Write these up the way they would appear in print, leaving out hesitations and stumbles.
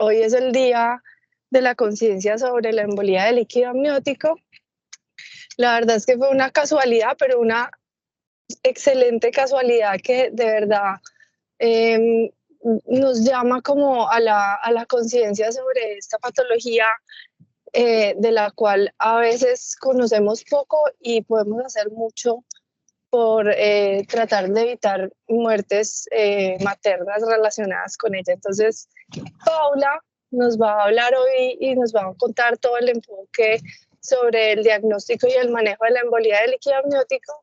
Hoy es el día de la conciencia sobre la embolía de líquido amniótico. La verdad es que fue una casualidad, pero una excelente casualidad que de verdad nos llama como a la conciencia sobre esta patología de la cual a veces conocemos poco y podemos hacer mucho por tratar de evitar muertes maternas relacionadas con ella. Entonces, Paula nos va a hablar hoy y nos va a contar todo el enfoque sobre el diagnóstico y el manejo de la embolía de líquido amniótico,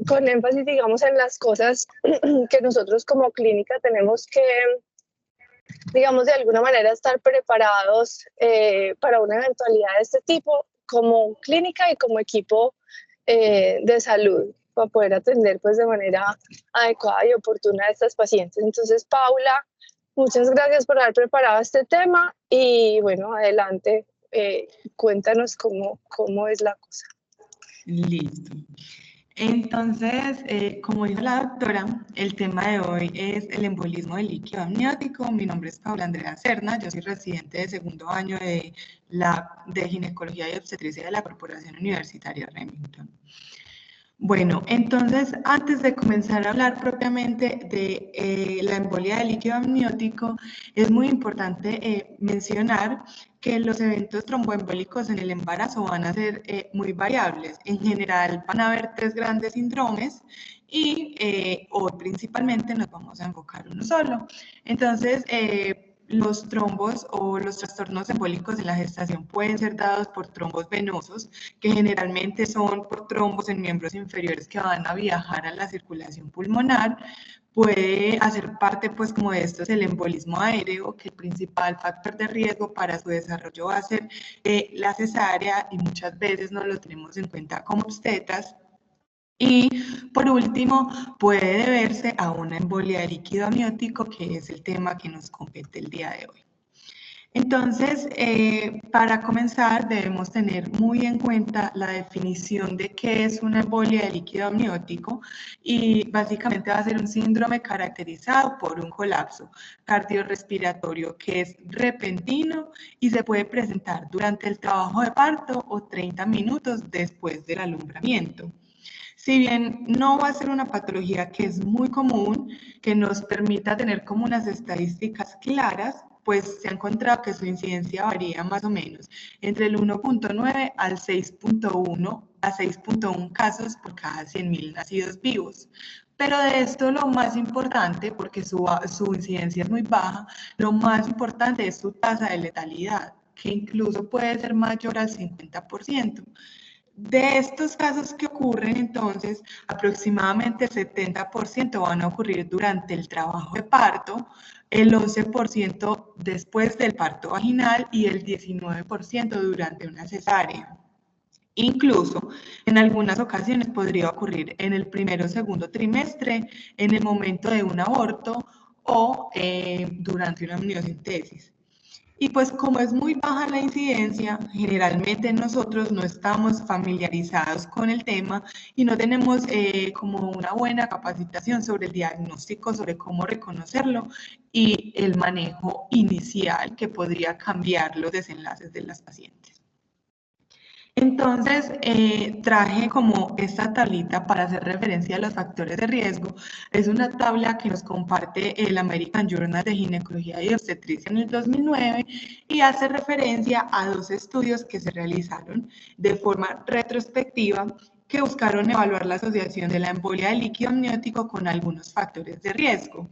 con énfasis, digamos, en las cosas que nosotros como clínica tenemos que, digamos, de alguna manera estar preparados para una eventualidad de este tipo, como clínica y como equipo de salud, para poder atender pues de manera adecuada y oportuna a estas pacientes. Entonces, Paula, muchas gracias por haber preparado este tema y bueno, adelante, cuéntanos cómo es la cosa. Listo. Entonces, como dijo la doctora, el tema de hoy es el embolismo del líquido amniótico. Mi nombre es Paula Andrea Serna, yo soy residente de segundo año de Ginecología y Obstetricia de la Corporación Universitaria Remington. Bueno, entonces, antes de comenzar a hablar propiamente de la embolia del líquido amniótico, es muy importante mencionar que los eventos tromboembólicos en el embarazo van a ser muy variables. En general, van a haber 3 grandes síndromes y hoy principalmente nos vamos a enfocar uno solo. Entonces, los trombos o los trastornos embólicos en la gestación pueden ser dados por trombos venosos, que generalmente son por trombos en miembros inferiores que van a viajar a la circulación pulmonar. Puede hacer parte, pues, como de esto es el embolismo aéreo, que el principal factor de riesgo para su desarrollo va a ser la cesárea, y muchas veces no lo tenemos en cuenta como obstetras. Y por último, puede deberse a una embolia de líquido amniótico, que es el tema que nos compete el día de hoy. Entonces, para comenzar, debemos tener muy en cuenta la definición de qué es una embolia de líquido amniótico, y básicamente va a ser un síndrome caracterizado por un colapso cardiorrespiratorio que es repentino y se puede presentar durante el trabajo de parto o 30 minutos después del alumbramiento. Si bien no va a ser una patología que es muy común, que nos permita tener como unas estadísticas claras, pues se ha encontrado que su incidencia varía más o menos entre el 1.9 al 6.1 a 6.1 casos por cada 100.000 nacidos vivos. Pero de esto lo más importante, porque su incidencia es muy baja, lo más importante es su tasa de letalidad, que incluso puede ser mayor al 50%. De estos casos que ocurren, entonces, aproximadamente el 70% van a ocurrir durante el trabajo de parto, el 11% después del parto vaginal y el 19% durante una cesárea. Incluso, en algunas ocasiones podría ocurrir en el primero o segundo trimestre, en el momento de un aborto o durante una amniocentesis. Y pues como es muy baja la incidencia, generalmente nosotros no estamos familiarizados con el tema y no tenemos como una buena capacitación sobre el diagnóstico, sobre cómo reconocerlo y el manejo inicial que podría cambiar los desenlaces de las pacientes. Entonces, traje como esta tablita para hacer referencia a los factores de riesgo. Es una tabla que nos comparte el American Journal de Ginecología y Obstetricia en el 2009 y hace referencia a 2 estudios que se realizaron de forma retrospectiva que buscaron evaluar la asociación de la embolia de líquido amniótico con algunos factores de riesgo.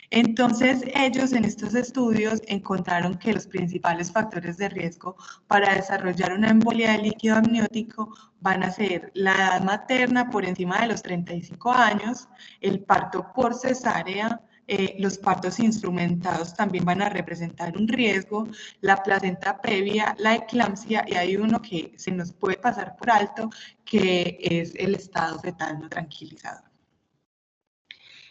Entonces, ellos en estos estudios encontraron que los principales factores de riesgo para desarrollar una embolia de líquido amniótico van a ser la edad materna por encima de los 35 años, el parto por cesárea, los partos instrumentados también van a representar un riesgo, la placenta previa, la eclampsia, y hay uno que se nos puede pasar por alto, que es el estado fetal no tranquilizador.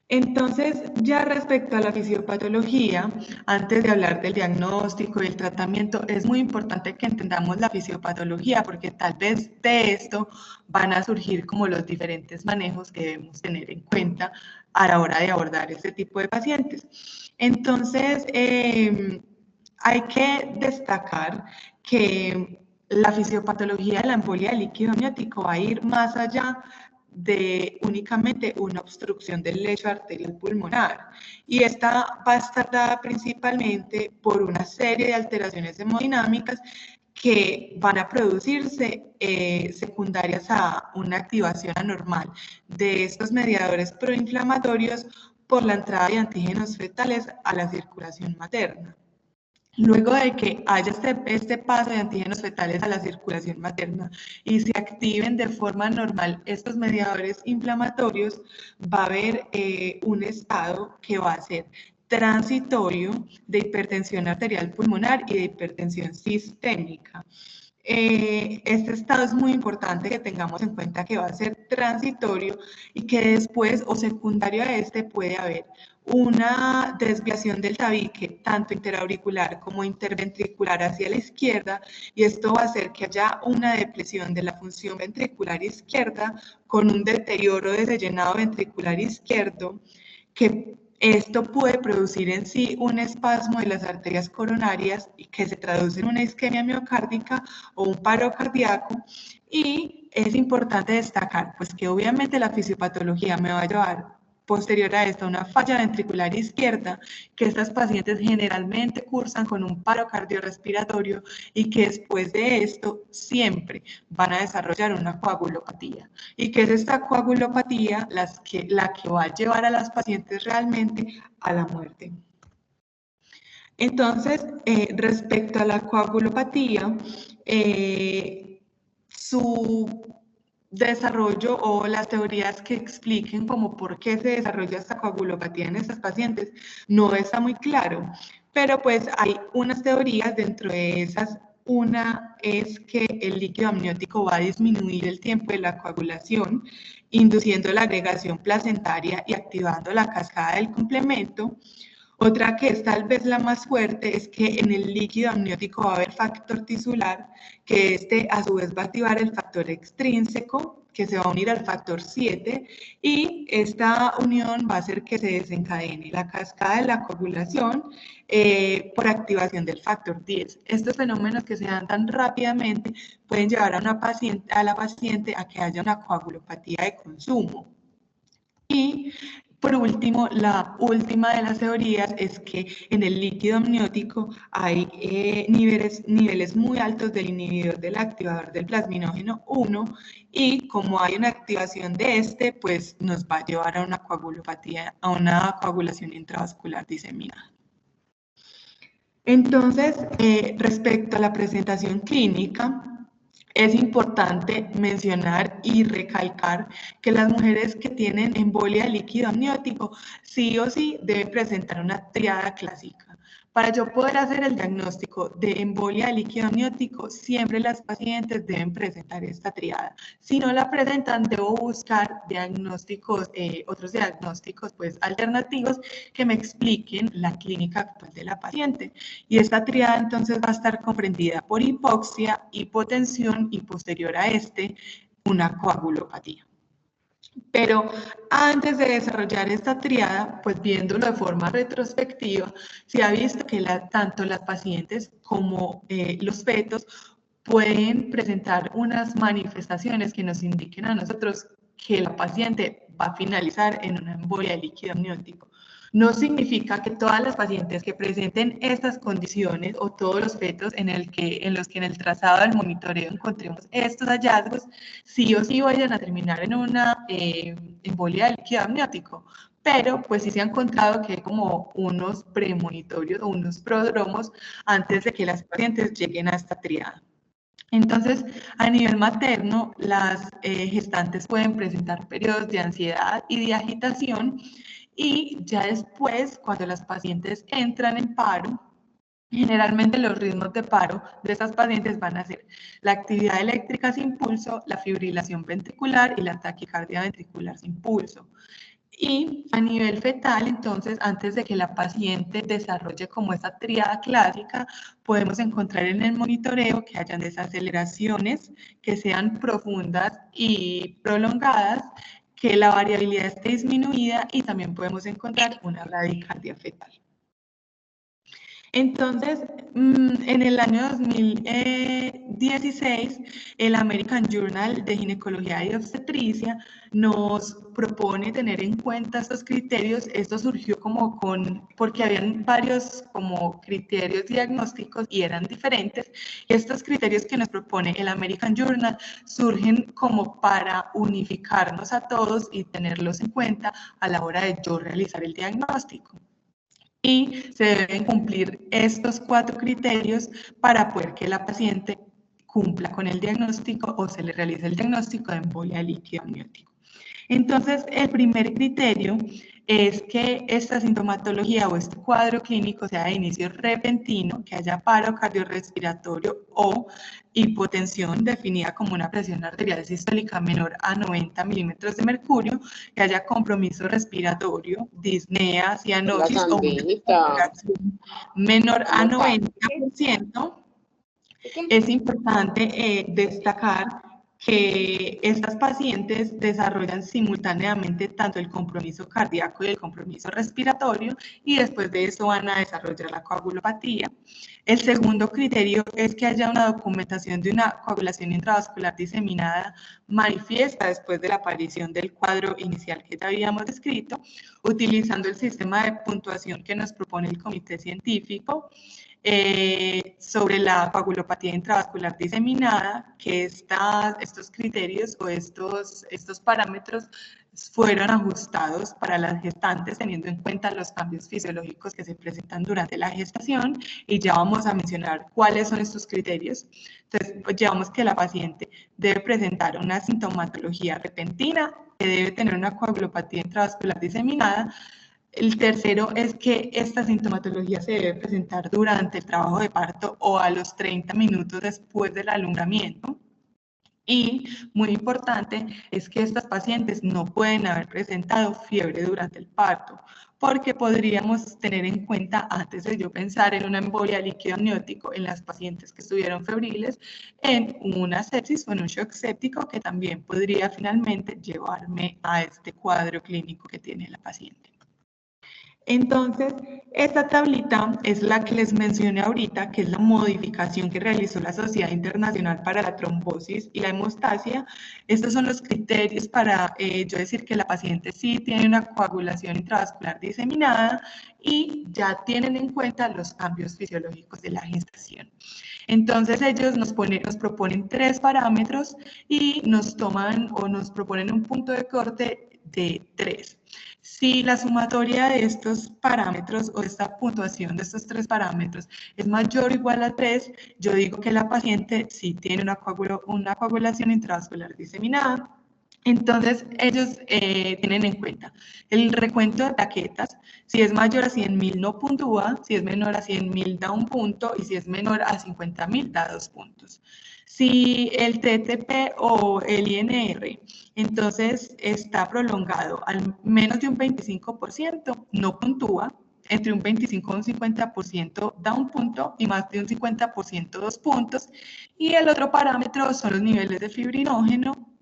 Entonces, ya respecto a la fisiopatología, antes de hablar del diagnóstico y el tratamiento, es muy importante que entendamos la fisiopatología porque tal vez de esto van a surgir como los diferentes manejos que debemos tener en cuenta a la hora de abordar este tipo de pacientes. Entonces, hay que destacar que la fisiopatología de la embolia de líquido amniótico va a ir más allá de únicamente una obstrucción del lecho arterial pulmonar. Y esta va a estar dada principalmente por una serie de alteraciones hemodinámicas que van a producirse secundarias a una activación anormal de estos mediadores proinflamatorios por la entrada de antígenos fetales a la circulación materna. Luego de que haya este paso de antígenos fetales a la circulación materna y se activen de forma normal estos mediadores inflamatorios, va a haber un estado que va a ser transitorio de hipertensión arterial pulmonar y de hipertensión sistémica. Este estado es muy importante que tengamos en cuenta que va a ser transitorio y que después o secundario a este puede haber una desviación del tabique, tanto interauricular como interventricular hacia la izquierda, y esto va a hacer que haya una depresión de la función ventricular izquierda con un deterioro de ese llenado ventricular izquierdo, que esto puede producir en sí un espasmo de las arterias coronarias y que se traduce en una isquemia miocárdica o un paro cardíaco. Y es importante destacar pues que obviamente la fisiopatología me va a llevar posterior a esto una falla ventricular izquierda, que estas pacientes generalmente cursan con un paro cardiorrespiratorio y que después de esto siempre van a desarrollar una coagulopatía. ¿Y qué es esta coagulopatía? La que va a llevar a las pacientes realmente a la muerte. Entonces, respecto a la coagulopatía, su desarrollo o las teorías que expliquen como por qué se desarrolla esta coagulopatía en estas pacientes no está muy claro, pero pues hay unas teorías, dentro de esas una es que el líquido amniótico va a disminuir el tiempo de la coagulación, induciendo la agregación placentaria y activando la cascada del complemento. Otra que es tal vez la más fuerte es que en el líquido amniótico va a haber factor tisular, que este a su vez va a activar el factor extrínseco, que se va a unir al factor 7, y esta unión va a hacer que se desencadene la cascada de la coagulación por activación del factor 10. Estos fenómenos que se dan tan rápidamente pueden llevar a la paciente a que haya una coagulopatía de consumo. Y por último, la última de las teorías es que en el líquido amniótico hay niveles muy altos del inhibidor del activador del plasminógeno 1 y como hay una activación de este, pues nos va a llevar a una coagulopatía, a una coagulación intravascular diseminada. Entonces, respecto a la presentación clínica, es importante mencionar y recalcar que las mujeres que tienen embolia de líquido amniótico sí o sí deben presentar una triada clásica. Para yo poder hacer el diagnóstico de embolia de líquido amniótico, siempre las pacientes deben presentar esta triada. Si no la presentan, debo buscar diagnósticos, otros diagnósticos pues, alternativos que me expliquen la clínica actual de la paciente. Y esta triada entonces va a estar comprendida por hipoxia, hipotensión y posterior a este, una coagulopatía. Pero antes de desarrollar esta triada, pues viéndolo de forma retrospectiva, se ha visto que tanto las pacientes como los fetos pueden presentar unas manifestaciones que nos indiquen a nosotros que la paciente va a finalizar en una embolia de líquido amniótico. No significa que todas las pacientes que presenten estas condiciones o todos los fetos en los que en el trazado del monitoreo encontremos estos hallazgos, sí o sí vayan a terminar en una embolia de líquido amniótico. Pero pues sí se ha encontrado que hay como unos premonitorios o unos prodromos antes de que las pacientes lleguen a esta triada. Entonces, a nivel materno, las gestantes pueden presentar periodos de ansiedad y de agitación y ya después, cuando las pacientes entran en paro, generalmente los ritmos de paro de estas pacientes van a ser la actividad eléctrica sin pulso, la fibrilación ventricular y la taquicardia ventricular sin pulso. Y a nivel fetal, entonces, antes de que la paciente desarrolle como esa triada clásica, podemos encontrar en el monitoreo que hayan desaceleraciones que sean profundas y prolongadas, que la variabilidad esté disminuida y también podemos encontrar una bradicardia fetal. Entonces, en el año 2016, el American Journal de Ginecología y Obstetricia nos propone tener en cuenta estos criterios. Esto surgió porque habían varios como criterios diagnósticos y eran diferentes. Y estos criterios que nos propone el American Journal surgen como para unificarnos a todos y tenerlos en cuenta a la hora de yo realizar el diagnóstico. Y se deben cumplir estos 4 criterios para poder que la paciente cumpla con el diagnóstico o se le realice el diagnóstico de embolia de líquido amniótico. Entonces, el primer criterio es que esta sintomatología o este cuadro clínico sea de inicio repentino, que haya paro cardiorrespiratorio o hipotensión definida como una presión arterial sistólica menor a 90 milímetros de mercurio, que haya compromiso respiratorio, disnea, cianosis o una saturación menor a 90%. Es importante destacar que estas pacientes desarrollan simultáneamente tanto el compromiso cardíaco y el compromiso respiratorio y después de eso van a desarrollar la coagulopatía. El segundo criterio es que haya una documentación de una coagulación intravascular diseminada manifiesta después de la aparición del cuadro inicial que ya habíamos descrito, utilizando el sistema de puntuación que nos propone el comité científico. Sobre la coagulopatía intravascular diseminada, que estos criterios o estos parámetros fueron ajustados para las gestantes teniendo en cuenta los cambios fisiológicos que se presentan durante la gestación, y ya vamos a mencionar cuáles son estos criterios. Entonces, pues, llevamos que la paciente debe presentar una sintomatología repentina, que debe tener una coagulopatía intravascular diseminada. El tercero es que esta sintomatología se debe presentar durante el trabajo de parto o a los 30 minutos después del alumbramiento. Y muy importante es que estas pacientes no pueden haber presentado fiebre durante el parto, porque podríamos tener en cuenta, antes de yo pensar en una embolia líquido amniótico en las pacientes que estuvieron febriles, en una sepsis o en un shock séptico que también podría finalmente llevarme a este cuadro clínico que tiene la paciente. Entonces, esta tablita es la que les mencioné ahorita, que es la modificación que realizó la Sociedad Internacional para la Trombosis y la Hemostasia. Estos son los criterios para yo decir que la paciente sí tiene una coagulación intravascular diseminada y ya tienen en cuenta los cambios fisiológicos de la gestación. Entonces, ellos nos proponen 3 parámetros y nos proponen un punto de corte de 3. Si la sumatoria de estos parámetros o esta puntuación de estos 3 parámetros es mayor o igual a 3, yo digo que la paciente sí tiene una coagulación intravascular diseminada. Entonces, ellos tienen en cuenta el recuento de plaquetas. Si es mayor a 100.000 no puntúa, si es menor a 100.000 da un punto y si es menor a 50.000 da 2 puntos. Si el TTP o el INR entonces está prolongado al menos de un 25%, no puntúa. Entre un 25 y un 50% da un punto y más de un 50% 2 puntos. Y el otro parámetro son los niveles de fibrinógeno,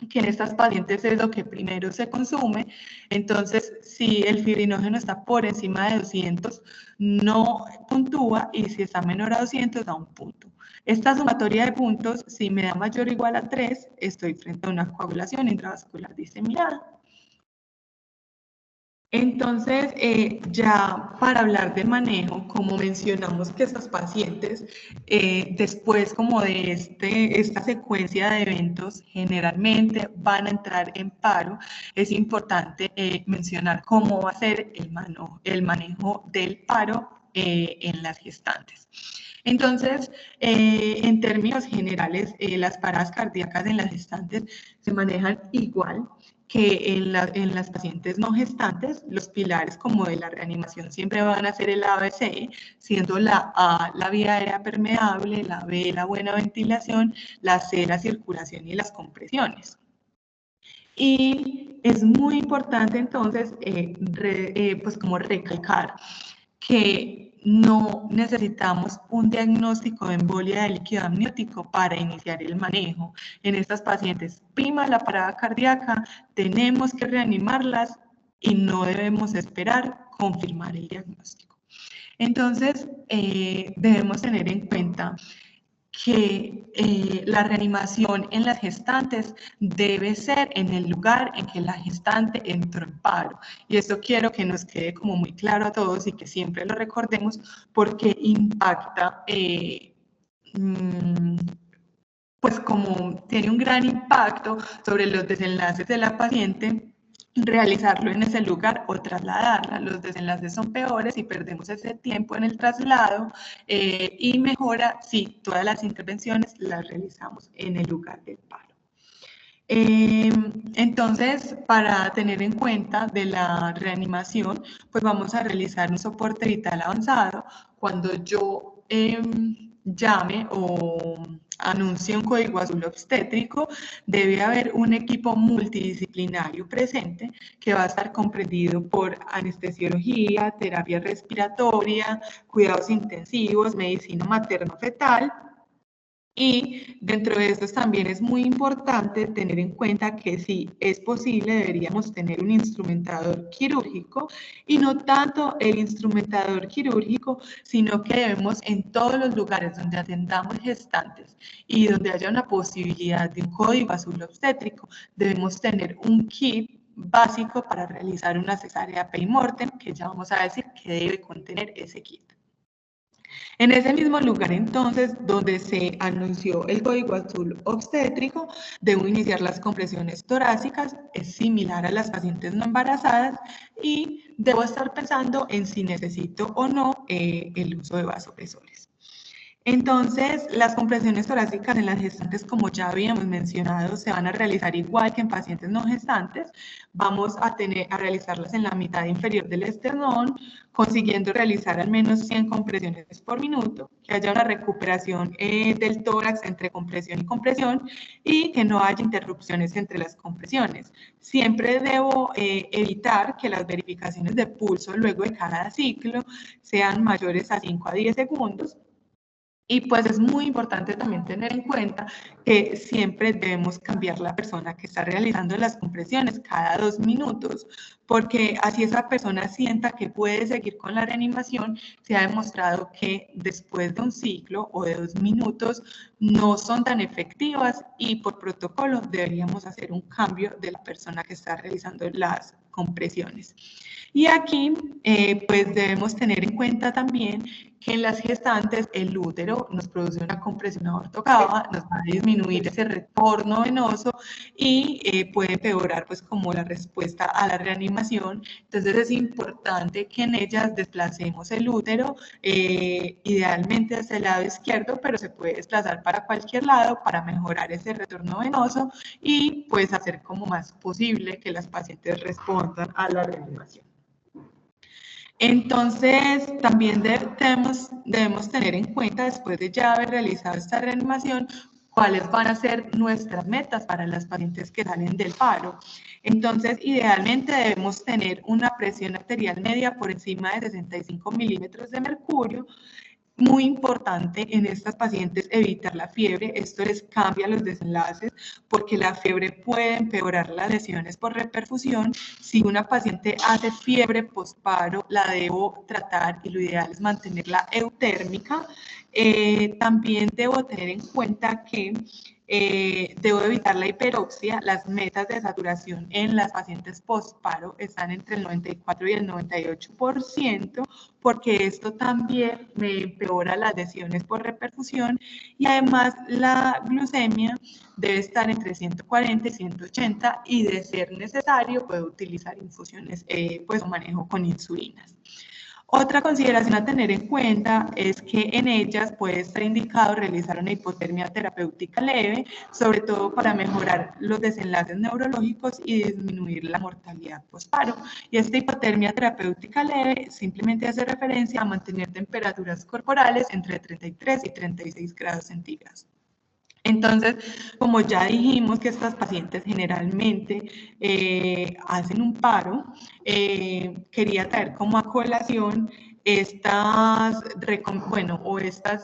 que en estas pacientes es lo que primero se consume. Entonces, si el fibrinógeno está por encima de 200, no puntúa, y si está menor a 200, da un punto. Esta sumatoria de puntos, si me da mayor o igual a 3, estoy frente a una coagulación intravascular diseminada. Entonces, ya para hablar de manejo, como mencionamos que estas pacientes, después como de esta secuencia de eventos, generalmente van a entrar en paro, es importante mencionar cómo va a ser el manejo del paro en las gestantes. Entonces, en términos generales, las paradas cardíacas en las gestantes se manejan igual que en las pacientes no gestantes. Los pilares como de la reanimación siempre van a ser el ABC, siendo la A la vía aérea permeable, la B la buena ventilación, la C la circulación y las compresiones. Y es muy importante entonces pues como recalcar que no necesitamos un diagnóstico de embolia de líquido amniótico para iniciar el manejo. En estas pacientes prima la parada cardíaca, tenemos que reanimarlas y no debemos esperar confirmar el diagnóstico. Entonces, debemos tener en cuenta que la reanimación en las gestantes debe ser en el lugar en que la gestante entró en paro. Y esto quiero que nos quede como muy claro a todos y que siempre lo recordemos porque impacta, pues como tiene un gran impacto sobre los desenlaces de la paciente, realizarlo en ese lugar o trasladarla. Los desenlaces son peores y perdemos ese tiempo en el traslado y mejora si todas las intervenciones las realizamos en el lugar del paro. Entonces, para tener en cuenta de la reanimación, pues vamos a realizar un soporte vital avanzado. Cuando yo llame o anuncie un código azul obstétrico, debe haber un equipo multidisciplinario presente que va a estar comprendido por anestesiología, terapia respiratoria, cuidados intensivos, medicina materno-fetal. Y dentro de estos también es muy importante tener en cuenta que si es posible deberíamos tener un instrumentador quirúrgico y no tanto el instrumentador quirúrgico, sino que debemos en todos los lugares donde atendamos gestantes y donde haya una posibilidad de un código azul obstétrico, debemos tener un kit básico para realizar una cesárea perimortem, que ya vamos a decir que debe contener ese kit. En ese mismo lugar, entonces, donde se anunció el código azul obstétrico, debo iniciar las compresiones torácicas, es similar a las pacientes no embarazadas, y debo estar pensando en si necesito o no el uso de vasopresores. Entonces, las compresiones torácicas en las gestantes, como ya habíamos mencionado, se van a realizar igual que en pacientes no gestantes. Vamos a realizarlas en la mitad inferior del esternón, consiguiendo realizar al menos 100 compresiones por minuto, que haya una recuperación del tórax entre compresión y compresión y que no haya interrupciones entre las compresiones. Siempre debo evitar que las verificaciones de pulso luego de cada ciclo sean mayores a 5 a 10 segundos. Y pues es muy importante también tener en cuenta que siempre debemos cambiar la persona que está realizando las compresiones cada 2 minutos, porque así esa persona sienta que puede seguir con la reanimación. Se ha demostrado que después de un ciclo o de 2 minutos no son tan efectivas y por protocolo deberíamos hacer un cambio de la persona que está realizando las compresiones. Y aquí pues debemos tener en cuenta también que en las gestantes el útero nos produce una compresión aortocava, nos va a disminuir ese retorno venoso y puede empeorar pues como la respuesta a la reanimación. Entonces es importante que en ellas desplacemos el útero, idealmente hacia el lado izquierdo, pero se puede desplazar para cualquier lado para mejorar ese retorno venoso y pues hacer como más posible que las pacientes respondan a la reanimación. Entonces, también debemos tener en cuenta, después de ya haber realizado esta reanimación, cuáles van a ser nuestras metas para las pacientes que salen del paro. Entonces, idealmente debemos tener una presión arterial media por encima de 65 milímetros de mercurio. Muy importante en estas pacientes evitar la fiebre, esto les cambia los desenlaces porque la fiebre puede empeorar las lesiones por reperfusión. Si una paciente hace fiebre postparo, la debo tratar y lo ideal es mantenerla eutérmica. También debo tener en cuenta que debo evitar la hiperoxia. Las metas de saturación en las pacientes postparo están entre el 94 y el 98%, porque esto también me empeora las lesiones por reperfusión y además la glucemia debe estar entre 140 y 180 y de ser necesario puedo utilizar infusiones pues o manejo con insulinas. Otra consideración a tener en cuenta es que en ellas puede estar indicado realizar una hipotermia terapéutica leve, sobre todo para mejorar los desenlaces neurológicos y disminuir la mortalidad postparo. Y esta hipotermia terapéutica leve simplemente hace referencia a mantener temperaturas corporales entre 33 y 36 grados centígrados. Entonces, como ya dijimos que estas pacientes generalmente hacen un paro, quería traer como a colación estas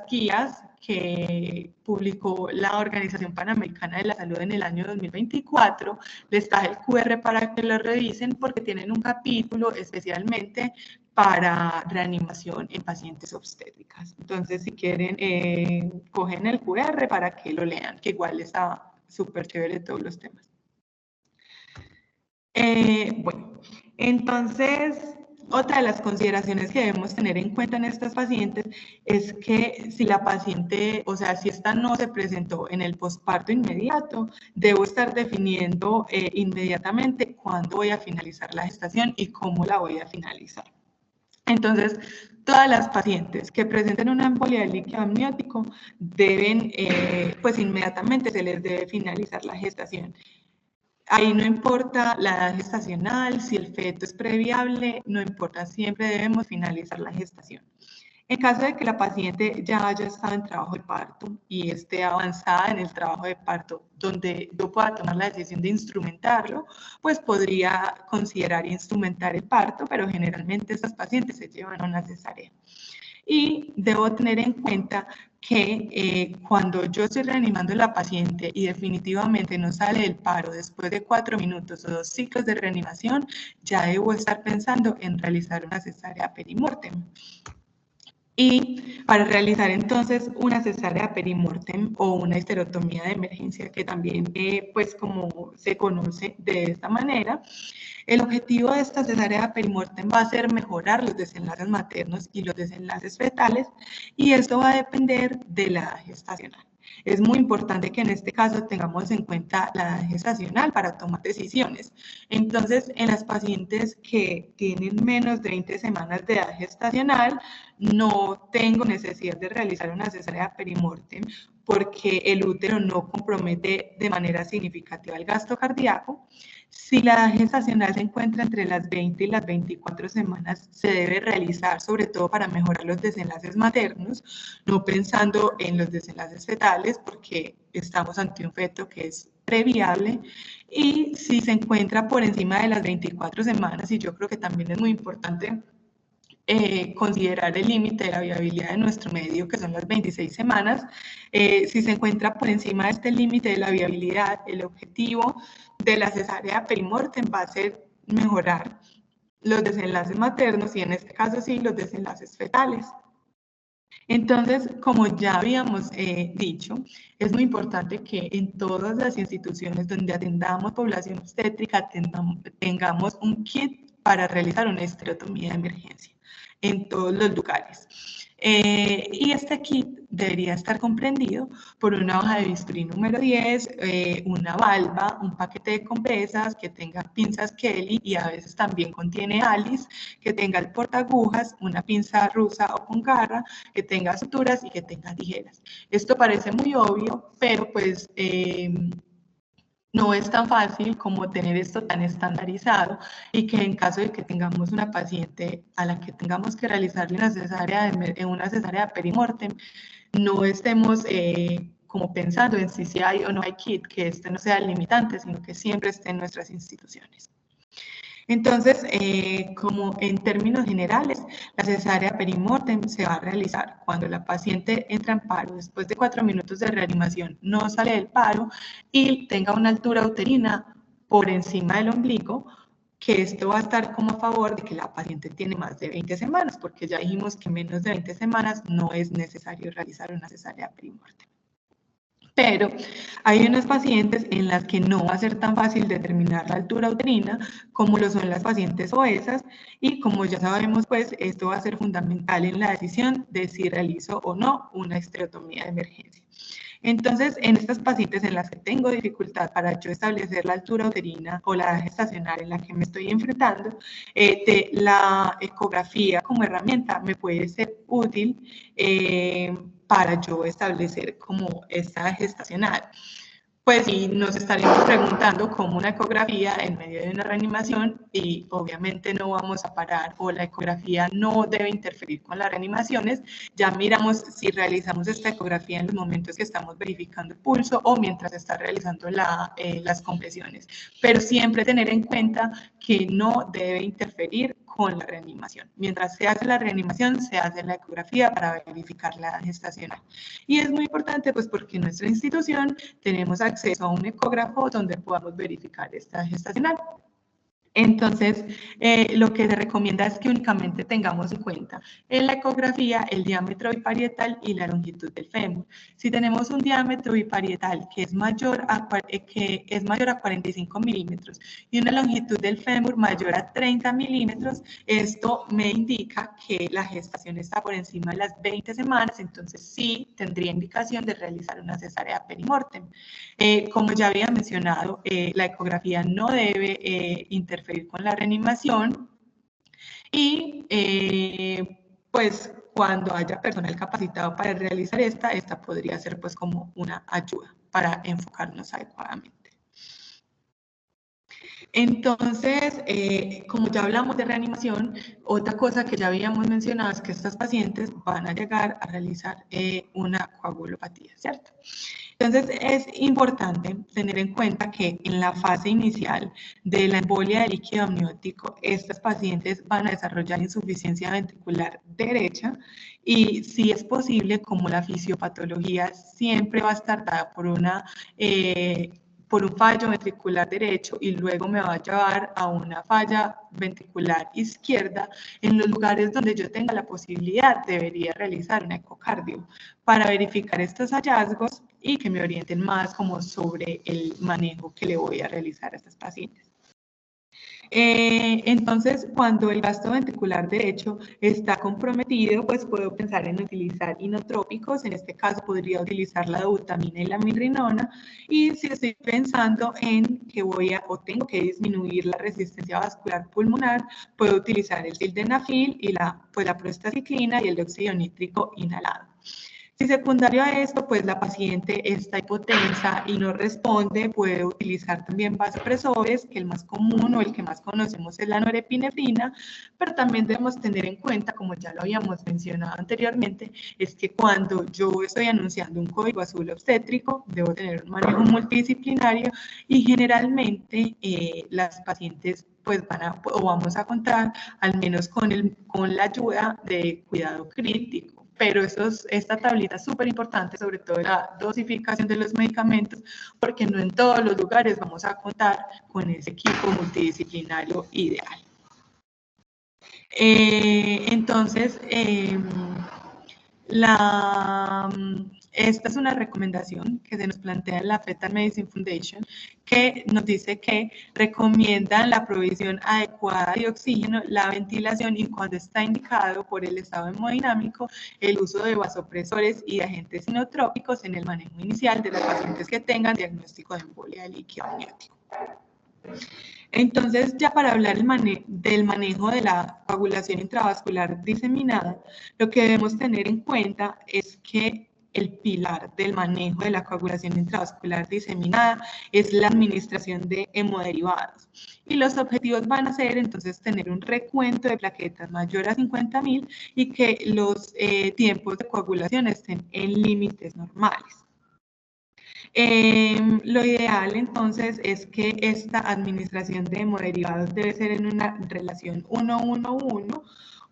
guías que publicó la Organización Panamericana de la Salud en el año 2024. Les traje el QR para que lo revisen porque tienen un capítulo especialmente para reanimación en pacientes obstétricas. Entonces, si quieren, cogen el QR para que lo lean, que igual está súper chévere todos los temas. Bueno, entonces, otra de las consideraciones que debemos tener en cuenta en estas pacientes es que si la paciente, o sea, si esta no se presentó en el posparto inmediato, debo estar definiendo inmediatamente cuándo voy a finalizar la gestación y cómo la voy a finalizar. Entonces, todas las pacientes que presenten una embolia del líquido amniótico deben, pues inmediatamente se les debe finalizar la gestación. Ahí no importa la edad gestacional, si el feto es previable, no importa, siempre debemos finalizar la gestación. En caso de que la paciente ya haya estado en trabajo de parto y esté avanzada en el trabajo de parto, donde yo pueda tomar la decisión de instrumentarlo, pues podría considerar instrumentar el parto, pero generalmente estas pacientes se llevan a una cesárea. Y debo tener en cuenta que cuando yo estoy reanimando a la paciente y definitivamente no sale del paro después de 4 minutos o 2 ciclos de reanimación, ya debo estar pensando en realizar una cesárea perimortem. Y para realizar entonces una cesárea perimortem o una histerotomía de emergencia, que también pues como se conoce de esta manera, el objetivo de esta cesárea perimortem va a ser mejorar los desenlaces maternos y los desenlaces fetales, y esto va a depender de la edad gestacional. Es muy importante que en este caso tengamos en cuenta la edad gestacional para tomar decisiones. Entonces, en las pacientes que tienen menos de 20 semanas de edad gestacional, no tengo necesidad de realizar una cesárea perimortem porque el útero no compromete de manera significativa el gasto cardíaco. Si la edad gestacional se encuentra entre las 20 y las 24 semanas, se debe realizar sobre todo para mejorar los desenlaces maternos, no pensando en los desenlaces fetales porque estamos ante un feto que es previable. Y si se encuentra por encima de las 24 semanas, y yo creo que también es muy importante considerar el límite de la viabilidad de nuestro medio, que son las 26 semanas. Si se encuentra por encima de este límite de la viabilidad, el objetivo de la cesárea perimortem va a ser mejorar los desenlaces maternos y en este caso sí, los desenlaces fetales. Entonces, como ya habíamos dicho, es muy importante que en todas las instituciones donde atendamos población obstétrica tengamos un kit para realizar una histerotomía de emergencia en todos los lugares. Y este kit debería estar comprendido por una hoja de bisturí número 10, una valva, un paquete de compresas que tenga pinzas Kelly y a veces también contiene Alice, que tenga el portaagujas, una pinza rusa o con garra, que tenga suturas y que tenga tijeras. Esto parece muy obvio, pero pues no es tan fácil como tener esto tan estandarizado y que en caso de que tengamos una paciente a la que tengamos que realizarle una cesárea perimortem, no estemos como pensando en si hay o no hay kit, que este no sea el limitante, sino que siempre esté en nuestras instituciones. Entonces, como en términos generales, la cesárea perimortem se va a realizar cuando la paciente entra en paro después de 4 minutos de reanimación, no sale del paro y tenga una altura uterina por encima del ombligo, que esto va a estar como a favor de que la paciente tiene más de 20 semanas, porque ya dijimos que menos de 20 semanas no es necesario realizar una cesárea perimortem. Pero hay unas pacientes en las que no va a ser tan fácil determinar la altura uterina como lo son las pacientes obesas y como ya sabemos, pues esto va a ser fundamental en la decisión de si realizo o no una histerotomía de emergencia. Entonces, en estas pacientes en las que tengo dificultad para yo establecer la altura uterina o la edad gestacional en la que me estoy enfrentando, la ecografía como herramienta me puede ser útil para yo establecer como esta gestacional. pues sí, nos estaríamos preguntando cómo una ecografía en medio de una reanimación, y obviamente no vamos a parar, o la ecografía no debe interferir con las reanimaciones. Ya miramos si realizamos esta ecografía en los momentos que estamos verificando el pulso o mientras está realizando las compresiones, pero siempre tener en cuenta que no debe interferir con la reanimación. Mientras se hace la reanimación, se hace la ecografía para verificar la gestacional. Y es muy importante, pues, porque en nuestra institución tenemos acceso a un ecógrafo donde podamos verificar esta gestacional. Entonces, lo que se recomienda es que únicamente tengamos en cuenta en la ecografía el diámetro biparietal y la longitud del fémur. Si tenemos un diámetro biparietal que es mayor a 45 milímetros y una longitud del fémur mayor a 30 milímetros, esto me indica que la gestación está por encima de las 20 semanas, entonces sí tendría indicación de realizar una cesárea perimortem. Como ya había mencionado, la ecografía no debe interferir con la reanimación, y pues cuando haya personal capacitado para realizar esta podría ser pues como una ayuda para enfocarnos adecuadamente. Entonces, como ya hablamos de reanimación, otra cosa que ya habíamos mencionado es que estas pacientes van a llegar a realizar una coagulopatía, ¿cierto? Entonces, es importante tener en cuenta que en la fase inicial de la embolia de líquido amniótico, estas pacientes van a desarrollar insuficiencia ventricular derecha, y si es posible, como la fisiopatología siempre va a estar dada por un fallo ventricular derecho y luego me va a llevar a una falla ventricular izquierda, en los lugares donde yo tenga la posibilidad debería realizar un ecocardio para verificar estos hallazgos y que me orienten más como sobre el manejo que le voy a realizar a estas pacientes. Entonces, cuando el vaso ventricular derecho está comprometido, pues puedo pensar en utilizar inotrópicos. En este caso podría utilizar la dobutamina y la mirrinona. Y si estoy pensando en que tengo que disminuir la resistencia vascular pulmonar, puedo utilizar el sildenafil y la prostaciclina y el dióxido nítrico inhalado. Si secundario a esto, pues la paciente está hipotensa y no responde, puede utilizar también vasopresores, que el más común o el que más conocemos es la norepinefrina, pero también debemos tener en cuenta, como ya lo habíamos mencionado anteriormente, es que cuando yo estoy anunciando un código azul obstétrico, debo tener un manejo multidisciplinario, y generalmente las pacientes pues vamos a contar al menos con la ayuda de cuidado crítico. Pero esta tablita es súper importante, sobre todo la dosificación de los medicamentos, porque no en todos los lugares vamos a contar con ese equipo multidisciplinario ideal. Entonces, esta es una recomendación que se nos plantea en la Fetal Medicine Foundation, que nos dice que recomiendan la provisión adecuada de oxígeno, la ventilación y, cuando está indicado por el estado hemodinámico, el uso de vasopresores y de agentes inotrópicos en el manejo inicial de las pacientes que tengan diagnóstico de embolia de líquido amniótico. Entonces, ya para hablar del manejo de la coagulación intravascular diseminada, lo que debemos tener en cuenta es que el pilar del manejo de la coagulación intravascular diseminada es la administración de hemoderivados. Y los objetivos van a ser entonces tener un recuento de plaquetas mayor a 50.000 y que los tiempos de coagulación estén en límites normales. Lo ideal entonces es que esta administración de hemoderivados debe ser en una relación 1-1-1,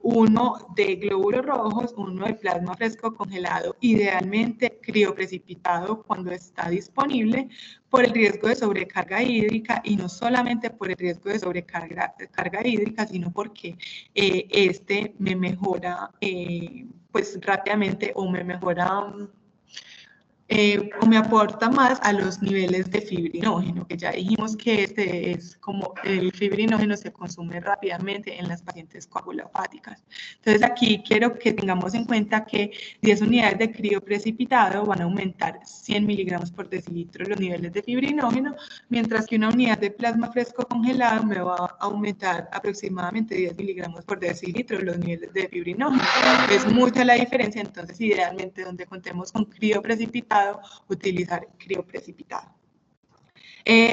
uno de glóbulos rojos, uno de plasma fresco congelado, idealmente crioprecipitado cuando está disponible, por el riesgo de sobrecarga hídrica, y no solamente por el riesgo de sobrecarga hídrica, sino porque este me mejora pues rápidamente, o me mejora o me aporta más a los niveles de fibrinógeno, que ya dijimos que este es como el fibrinógeno se consume rápidamente en las pacientes coagulopáticas. Entonces aquí quiero que tengamos en cuenta que 10 unidades de crioprecipitado van a aumentar 100 miligramos por decilitro los niveles de fibrinógeno, mientras que una unidad de plasma fresco congelado me va a aumentar aproximadamente 10 miligramos por decilitro los niveles de fibrinógeno. Es mucha la diferencia, entonces idealmente donde contemos con crioprecipitado, utilizar crioprecipitado.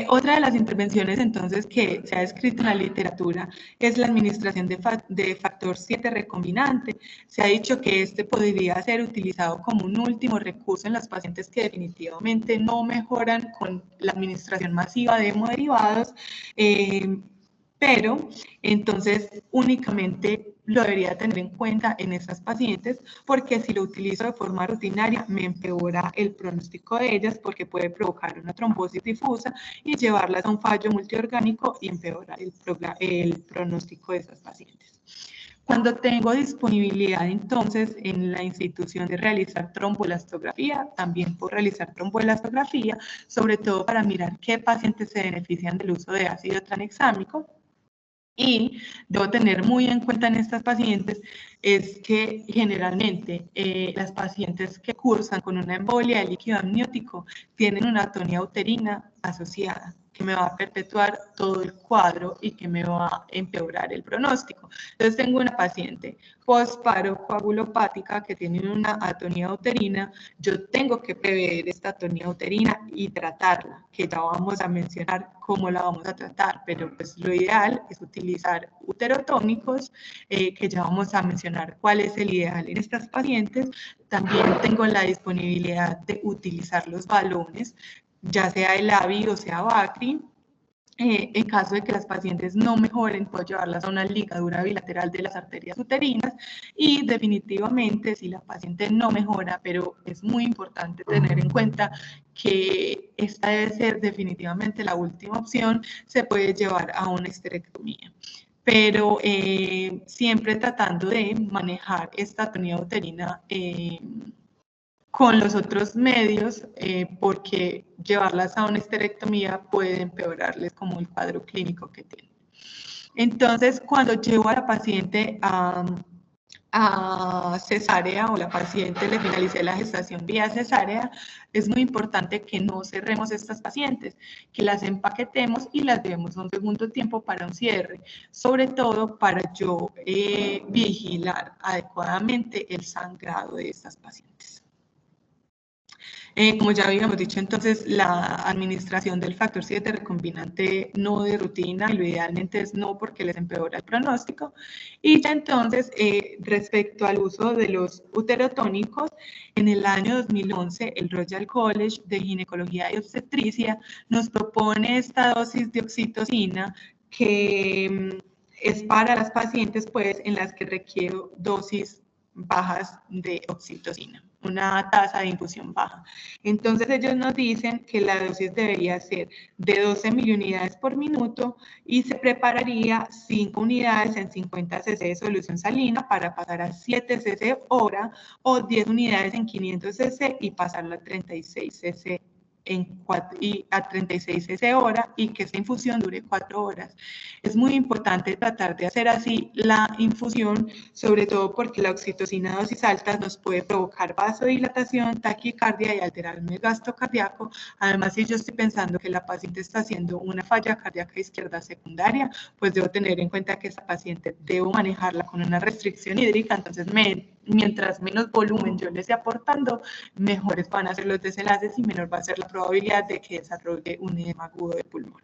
Otra de las intervenciones entonces que se ha descrito en la literatura es la administración de factor 7 recombinante. Se ha dicho que este podría ser utilizado como un último recurso en los pacientes que definitivamente no mejoran con la administración masiva de hemoderivados, pero entonces únicamente lo debería tener en cuenta en esas pacientes, porque si lo utilizo de forma rutinaria me empeora el pronóstico de ellas, porque puede provocar una trombosis difusa y llevarlas a un fallo multiorgánico y empeorar el pronóstico de esas pacientes. Cuando tengo disponibilidad entonces en la institución de realizar tromboelastografía, también puedo realizar tromboelastografía, sobre todo para mirar qué pacientes se benefician del uso de ácido tranexámico. Y debo tener muy en cuenta en estas pacientes es que generalmente las pacientes que cursan con una embolia de líquido amniótico tienen una atonía uterina asociada, que me va a perpetuar todo el cuadro y que me va a empeorar el pronóstico. Entonces tengo una paciente postparo coagulopática que tiene una atonía uterina, yo tengo que prever esta atonía uterina y tratarla, que ya vamos a mencionar cómo la vamos a tratar, pero pues lo ideal es utilizar uterotónicos, que ya vamos a mencionar cuál es el ideal en estas pacientes. También tengo la disponibilidad de utilizar los balones, ya sea el AVI o sea Bacri. En caso de que las pacientes no mejoren, puedo llevarlas a una ligadura bilateral de las arterias uterinas y definitivamente si la paciente no mejora, pero es muy importante tener en cuenta que esta debe ser definitivamente la última opción, se puede llevar a una esterectomía. Pero siempre tratando de manejar esta atonía uterina con los otros medios, porque llevarlas a una esterectomía puede empeorarles como el cuadro clínico que tienen. Entonces, cuando llevo a la paciente a cesárea o la paciente le finalicé la gestación vía cesárea, es muy importante que no cerremos estas pacientes, que las empaquetemos y las demos un segundo tiempo para un cierre, sobre todo para yo vigilar adecuadamente el sangrado de estas pacientes. Como ya habíamos dicho, entonces la administración del factor 7 recombinante no de rutina, lo idealmente es no porque les empeora el pronóstico. Y ya entonces, respecto al uso de los uterotónicos, en el año 2011 el Royal College de Ginecología y Obstetricia nos propone esta dosis de oxitocina que es para las pacientes pues, en las que requiero dosis bajas de oxitocina, una tasa de infusión baja. Entonces ellos nos dicen que la dosis debería ser de 12 miliunidades por minuto y se prepararía 5 unidades en 50 cc de solución salina para pasar a 7 cc hora o 10 unidades en 500 cc y pasarla a 36 cc a 36 cc hora y que esta infusión dure 4 horas. Es muy importante tratar de hacer así la infusión, sobre todo porque la oxitocina a dosis altas nos puede provocar vasodilatación, taquicardia y alterar el gasto cardíaco. Además, si yo estoy pensando que la paciente está haciendo una falla cardíaca izquierda secundaria, pues debo tener en cuenta que esa paciente debo manejarla con una restricción hídrica, entonces mientras menos volumen yo le esté aportando, mejores van a ser los desenlaces y menor va a ser la probabilidad de que desarrolle un edema agudo de pulmón.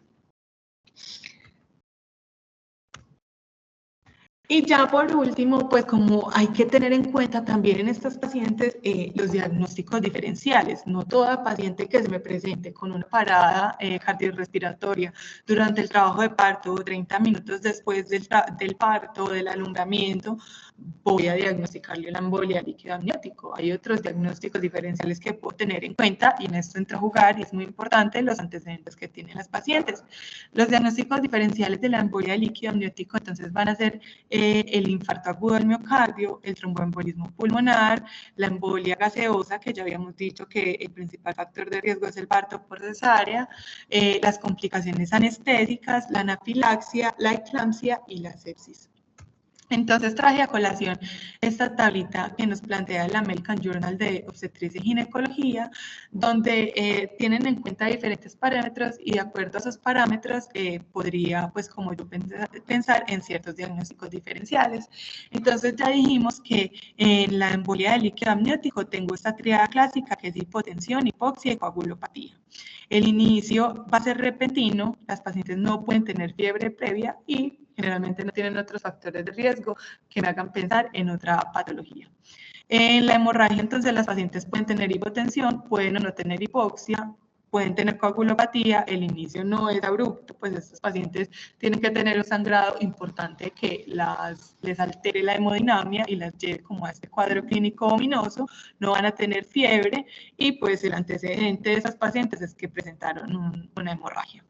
Y ya por último, pues como hay que tener en cuenta también en estas pacientes los diagnósticos diferenciales. No toda paciente que se me presente con una parada cardiorrespiratoria durante el trabajo de parto o 30 minutos después del parto o del alumbramiento, voy a diagnosticarle una embolia líquido amniótico. Hay otros diagnósticos diferenciales que puedo tener en cuenta y en esto entra a jugar y es muy importante los antecedentes que tienen las pacientes. Los diagnósticos diferenciales de la embolia líquido amniótico entonces van a ser el infarto agudo del miocardio, el tromboembolismo pulmonar, la embolia gaseosa, que ya habíamos dicho que el principal factor de riesgo es el parto por cesárea, las complicaciones anestésicas, la anafilaxia, la eclampsia y la sepsis. Entonces traje a colación esta tablita que nos plantea el American Journal de Obstetricia y Ginecología, donde tienen en cuenta diferentes parámetros y de acuerdo a esos parámetros podría, pues como yo pensar en ciertos diagnósticos diferenciales. Entonces ya dijimos que en la embolia del líquido amniótico tengo esta triada clásica que es hipotensión, hipoxia y coagulopatía. El inicio va a ser repentino, las pacientes no pueden tener fiebre previa y generalmente no tienen otros factores de riesgo que me hagan pensar en otra patología. En la hemorragia, entonces, las pacientes pueden tener hipotensión, pueden o no tener hipoxia, pueden tener coagulopatía, el inicio no es abrupto, pues estos pacientes tienen que tener un sangrado importante que les altere la hemodinamia y las lleve como a este cuadro clínico ominoso, no van a tener fiebre y pues el antecedente de esas pacientes es que presentaron una hemorragia.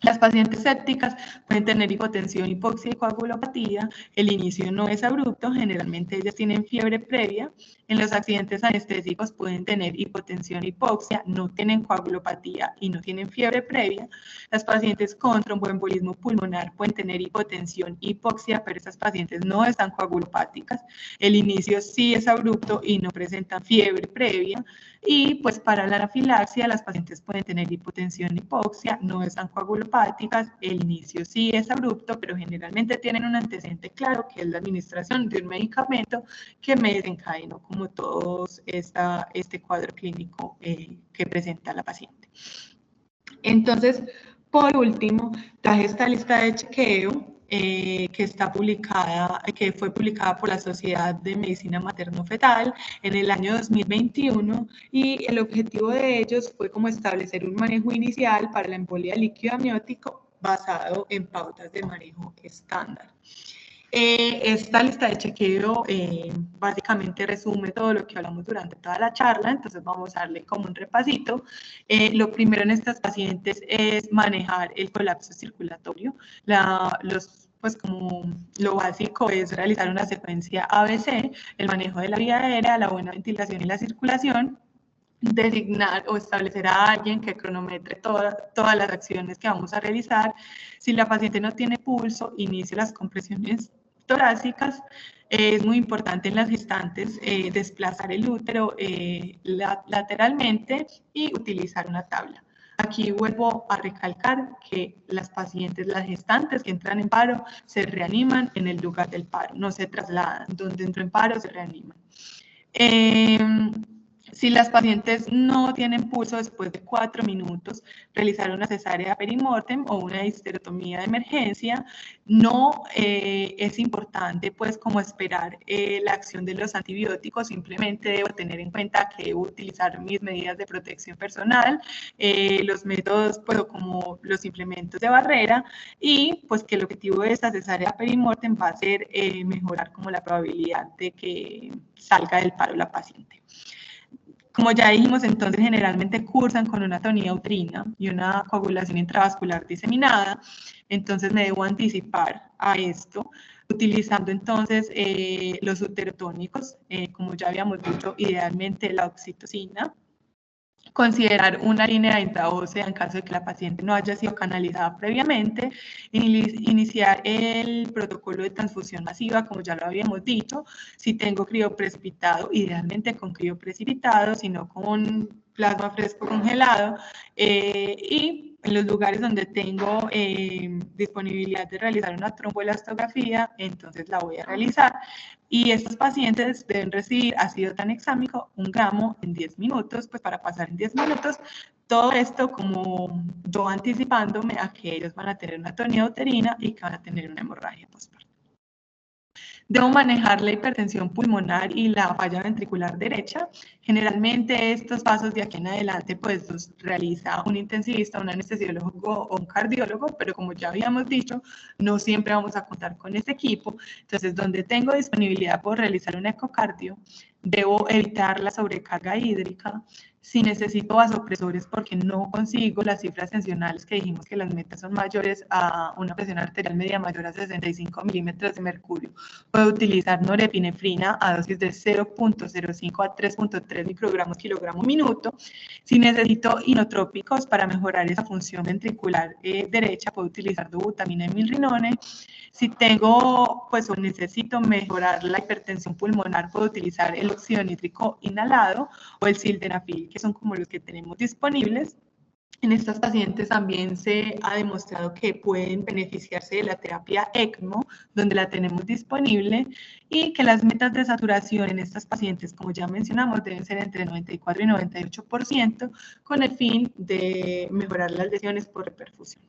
Las pacientes sépticas pueden tener hipotensión, hipoxia y coagulopatía. El inicio no es abrupto, generalmente ellas tienen fiebre previa. En los accidentes anestésicos pueden tener hipotensión, hipoxia, no tienen coagulopatía y no tienen fiebre previa. Las pacientes con tromboembolismo pulmonar pueden tener hipotensión, hipoxia, pero esas pacientes no están coagulopáticas. El inicio sí es abrupto y no presentan fiebre previa. Y pues para la anafilaxia, las pacientes pueden tener hipotensión, hipoxia, no están coagulopáticas, el inicio sí es abrupto, pero generalmente tienen un antecedente claro, que es la administración de un medicamento que me desencadenó como todo este cuadro clínico que presenta la paciente. Entonces, por último, traje esta lista de chequeo que fue publicada por la Sociedad de Medicina Materno-Fetal en el año 2021 y el objetivo de ellos fue como establecer un manejo inicial para la embolia líquido amniótico basado en pautas de manejo estándar. Esta lista de chequeo básicamente resume todo lo que hablamos durante toda la charla, entonces vamos a darle como un repasito. Lo primero en estas pacientes es manejar el colapso circulatorio. Pues como lo básico es realizar una secuencia ABC, el manejo de la vía aérea, la buena ventilación y la circulación, designar o establecer a alguien que cronometre todas las acciones que vamos a realizar. Si la paciente no tiene pulso, inicie las compresiones torácicas. Es muy importante en las gestantes desplazar el útero lateralmente y utilizar una tabla. Aquí vuelvo a recalcar que las pacientes, las gestantes que entran en paro, se reaniman en el lugar del paro, no se trasladan. Donde entró en paro, se reaniman. Si las pacientes no tienen pulso después de 4 minutos, realizar una cesárea perimortem o una histerotomía de emergencia. No es importante pues como esperar la acción de los antibióticos, simplemente debo tener en cuenta que debo utilizar mis medidas de protección personal, los métodos pues como los implementos de barrera y pues que el objetivo de esta cesárea perimortem va a ser mejorar como la probabilidad de que salga del paro la paciente. Como ya dijimos, entonces generalmente cursan con una atonía uterina y una coagulación intravascular diseminada, entonces me debo anticipar a esto, utilizando entonces los uterotónicos, como ya habíamos dicho, idealmente la oxitocina. Considerar una línea intraósea en caso de que la paciente no haya sido canalizada previamente, iniciar el protocolo de transfusión masiva, como ya lo habíamos dicho, si tengo crioprecipitado, idealmente con crioprecipitado, si no con plasma fresco congelado, y en los lugares donde tengo disponibilidad de realizar una tromboelastografía, entonces la voy a realizar. Y estos pacientes deben recibir ácido tranexámico, 1 gramo en 10 minutos, pues para pasar en 10 minutos. Todo esto como yo anticipándome a que ellos van a tener una atonía uterina y que van a tener una hemorragia postparto. Debo manejar la hipertensión pulmonar y la falla ventricular derecha. Generalmente estos pasos de aquí en adelante pues los realiza un intensivista, un anestesiólogo o un cardiólogo, pero como ya habíamos dicho, no siempre vamos a contar con este equipo. Entonces, donde tengo disponibilidad por realizar un ecocardio, debo evitar la sobrecarga hídrica. si necesito vasopresores porque no consigo las cifras tensionales que dijimos que las metas son mayores a una presión arterial media mayor a 65 milímetros de mercurio, puedo utilizar norepinefrina a dosis de 0.05 a 3.3 microgramos kilogramo minuto. Si necesito inotrópicos para mejorar esa función ventricular derecha, puedo utilizar dobutamina y milrinone. Si tengo, pues, o necesito mejorar la hipertensión pulmonar, puedo utilizar el óxido nítrico inhalado o el sildenafil, que son como los que tenemos disponibles. En estas pacientes también se ha demostrado que pueden beneficiarse de la terapia ECMO, donde la tenemos disponible, y que las metas de saturación en estas pacientes, como ya mencionamos, deben ser entre 94 y 98%, con el fin de mejorar las lesiones por reperfusión.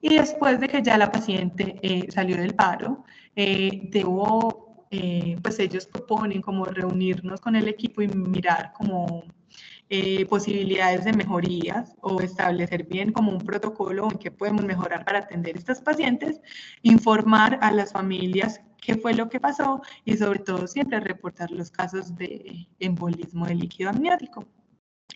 Y después de que ya la paciente salió del paro, pues ellos proponen como reunirnos con el equipo y mirar como posibilidades de mejorías o establecer bien como un protocolo en que podemos mejorar para atender a estas pacientes, informar a las familias qué fue lo que pasó y sobre todo siempre reportar los casos de embolismo de líquido amniótico.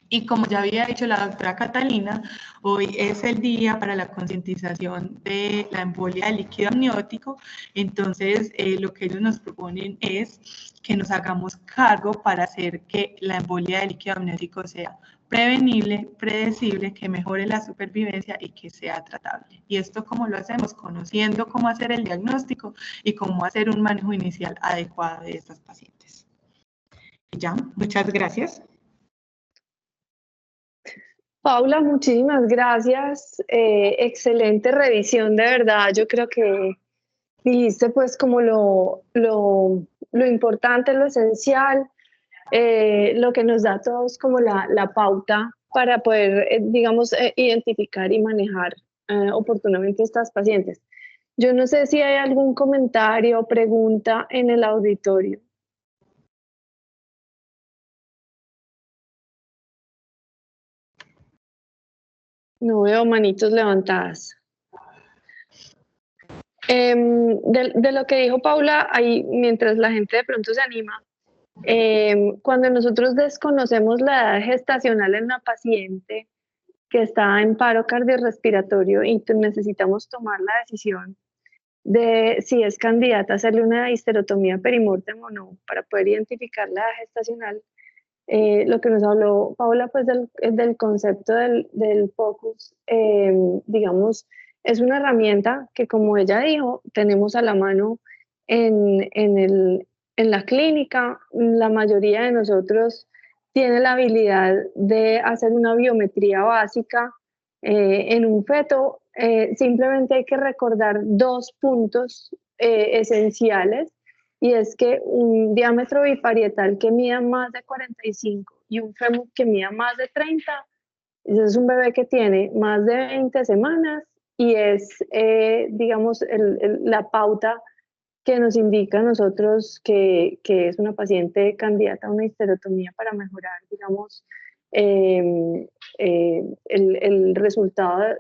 Y como ya había dicho la doctora Catalina, hoy es el día para la concientización de la embolia de líquido amniótico. Entonces, lo que ellos nos proponen es que nos hagamos cargo para hacer que la embolia de líquido amniótico sea prevenible, predecible, que mejore la supervivencia y que sea tratable. Y esto, ¿cómo lo hacemos? Conociendo cómo hacer el diagnóstico y cómo hacer un manejo inicial adecuado de estas pacientes. Y ya, muchas gracias. Paula, muchísimas gracias. Excelente revisión, de verdad. Yo creo que dijiste pues como lo importante, lo esencial, lo que nos da a todos como la pauta para poder, digamos, identificar y manejar oportunamente estas pacientes. Yo no sé si hay algún comentario o pregunta en el auditorio. No veo manitos levantadas. De lo que dijo Paula, ahí, mientras la gente de pronto se anima, cuando nosotros desconocemos la edad gestacional en una paciente que está en paro cardiorrespiratorio y necesitamos tomar la decisión de si es candidata a hacerle una histerotomía perimortem o no, para poder identificar la edad gestacional, lo que nos habló Paula, pues del concepto del POCUS, digamos, es una herramienta que, como ella dijo, tenemos a la mano en la clínica. La mayoría de nosotros tiene la habilidad de hacer una biometría básica en un feto. Simplemente hay que recordar dos puntos esenciales, y es que un diámetro biparietal que mida más de 45 y un fémur que mida más de 30, ese es un bebé que tiene más de 20 semanas y es, digamos, la pauta que nos indica a nosotros que es una paciente candidata a una histerotomía para mejorar, digamos, el resultado,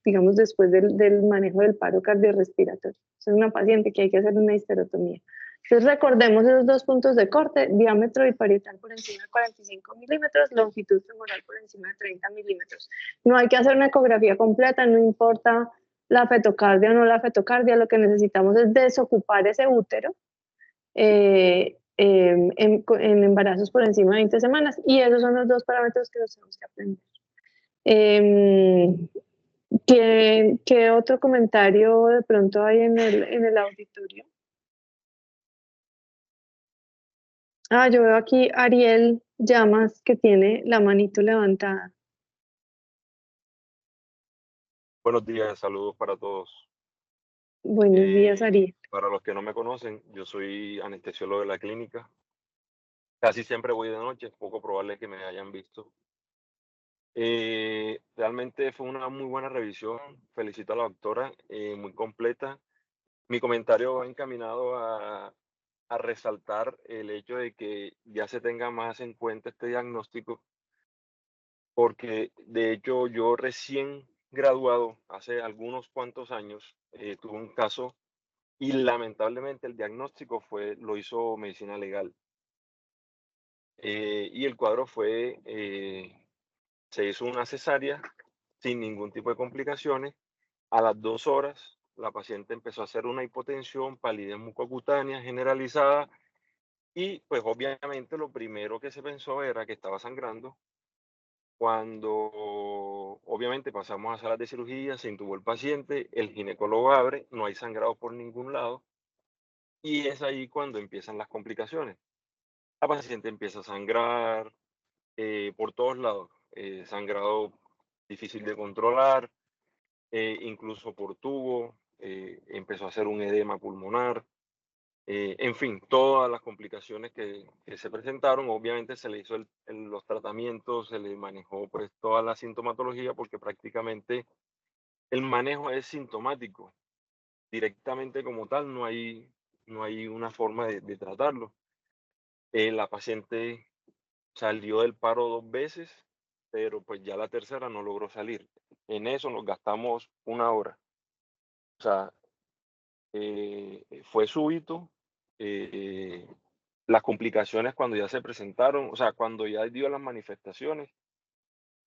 digamos, después del manejo del paro cardiorrespiratorio. Es una paciente que hay que hacer una histerotomía. Entonces recordemos esos dos puntos de corte: diámetro biparietal por encima de 45 milímetros, longitud femoral por encima de 30 milímetros. No hay que hacer una ecografía completa, no importa la fetocardia o no la fetocardia, lo que necesitamos es desocupar ese útero en embarazos por encima de 20 semanas, y esos son los dos parámetros que nos tenemos que aprender. ¿Qué otro comentario de pronto hay en el auditorio? Yo veo aquí a Ariel Llamas, que tiene la manito levantada. Buenos días, saludos para todos. Buenos días, Ariel. Para los que no me conocen, yo soy anestesiólogo de la clínica. Casi siempre voy de noche, es poco probable que me hayan visto. Realmente fue una muy buena revisión, felicito a la doctora, muy completa. Mi comentario va encaminado a resaltar el hecho de que ya se tenga más en cuenta este diagnóstico, porque de hecho yo recién graduado, hace algunos cuantos años, tuve un caso y lamentablemente el diagnóstico lo hizo medicina legal. y el cuadro fue, se hizo una cesárea sin ningún tipo de complicaciones. A las 2 horas, la paciente empezó a hacer una hipotensión, palidez mucocutánea generalizada y, pues, obviamente, lo primero que se pensó era que estaba sangrando. Cuando, obviamente, pasamos a salas de cirugía, se intubó el paciente, el ginecólogo abre, no hay sangrado por ningún lado, y es ahí cuando empiezan las complicaciones. La paciente empieza a sangrar, por todos lados, sangrado difícil de controlar, incluso por tubo, empezó a hacer un edema pulmonar, en fin, todas las complicaciones que se presentaron. Obviamente se le hizo los tratamientos, se le manejó pues toda la sintomatología, porque prácticamente el manejo es sintomático, directamente como tal, no hay una forma de tratarlo. La paciente salió del paro 2 veces, pero pues ya la tercera no logró salir. En eso nos gastamos 1 hora. O sea, fue súbito. eh, las complicaciones cuando ya se presentaron, o sea, cuando ya dio las manifestaciones,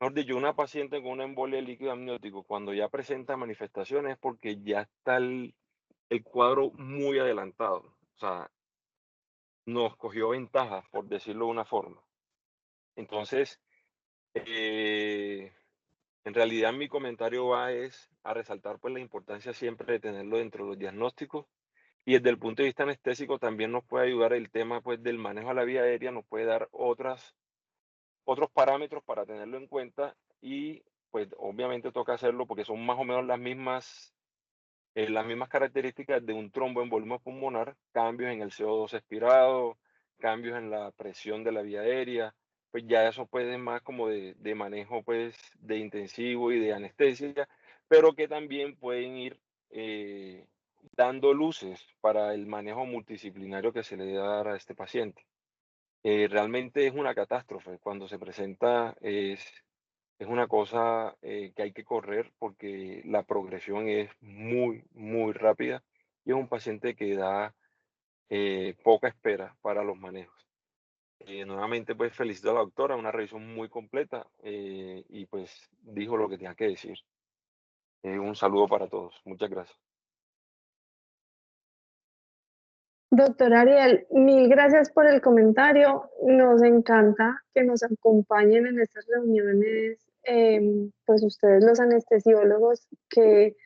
mejor dicho, una paciente con una embolia de líquido amniótico, cuando ya presenta manifestaciones es porque ya está el cuadro muy adelantado. O sea, nos cogió ventaja, por decirlo de una forma. Entonces, eh, en realidad mi comentario va es a resaltar pues la importancia siempre de tenerlo dentro de los diagnósticos, y desde el punto de vista anestésico también nos puede ayudar el tema pues del manejo de la vía aérea, nos puede dar otros parámetros para tenerlo en cuenta, y pues obviamente toca hacerlo porque son más o menos las mismas características de un tromboembolismo pulmonar: cambios en el CO2 expirado, cambios en la presión de la vía aérea. Pues ya eso puede más como de manejo pues de intensivo y de anestesia, pero que también pueden ir eh, dando luces para el manejo multidisciplinario que se le debe dar a este paciente. Realmente es una catástrofe cuando se presenta, es una cosa que hay que correr porque la progresión es muy, muy rápida, y es un paciente que da poca espera para los manejos. Nuevamente, pues felicito a la doctora, una revisión muy completa, y pues dijo lo que tenía que decir. Un saludo para todos. Muchas gracias. Doctor Ariel, mil gracias por el comentario. Nos encanta que nos acompañen en estas reuniones, pues ustedes los anestesiólogos, que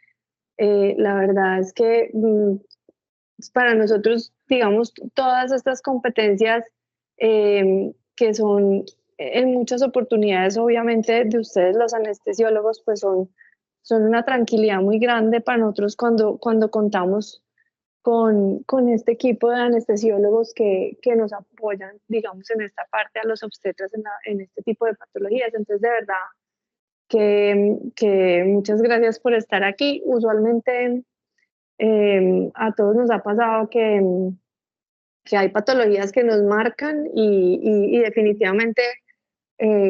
la verdad es que para nosotros, digamos, todas estas competencias que son en muchas oportunidades, obviamente, de ustedes los anestesiólogos, pues son una tranquilidad muy grande para nosotros cuando contamos con este equipo de anestesiólogos que nos apoyan, digamos, en esta parte a los obstetras en este tipo de patologías. Entonces, de verdad, que muchas gracias por estar aquí. Usualmente a todos nos ha pasado que hay patologías que nos marcan y definitivamente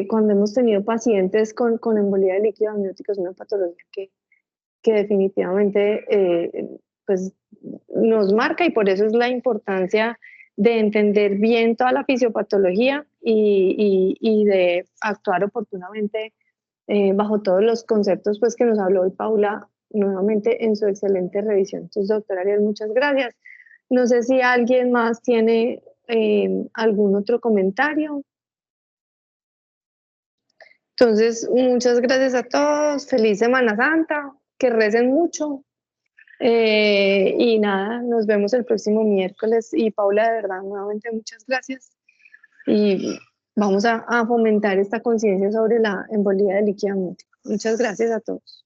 cuando hemos tenido pacientes con embolía de líquido amniótico es una patología que definitivamente pues nos marca, y por eso es la importancia de entender bien toda la fisiopatología y de actuar oportunamente bajo todos los conceptos pues que nos habló hoy Paula nuevamente en su excelente revisión. Entonces, doctora Ariel, muchas gracias. No sé si alguien más tiene algún otro comentario. Entonces, muchas gracias a todos. Feliz Semana Santa. Que recen mucho. Y nada, nos vemos el próximo miércoles. Y Paula, de verdad, nuevamente muchas gracias. Y vamos a fomentar esta conciencia sobre la embolía de líquido amniótico. Muchas gracias a todos.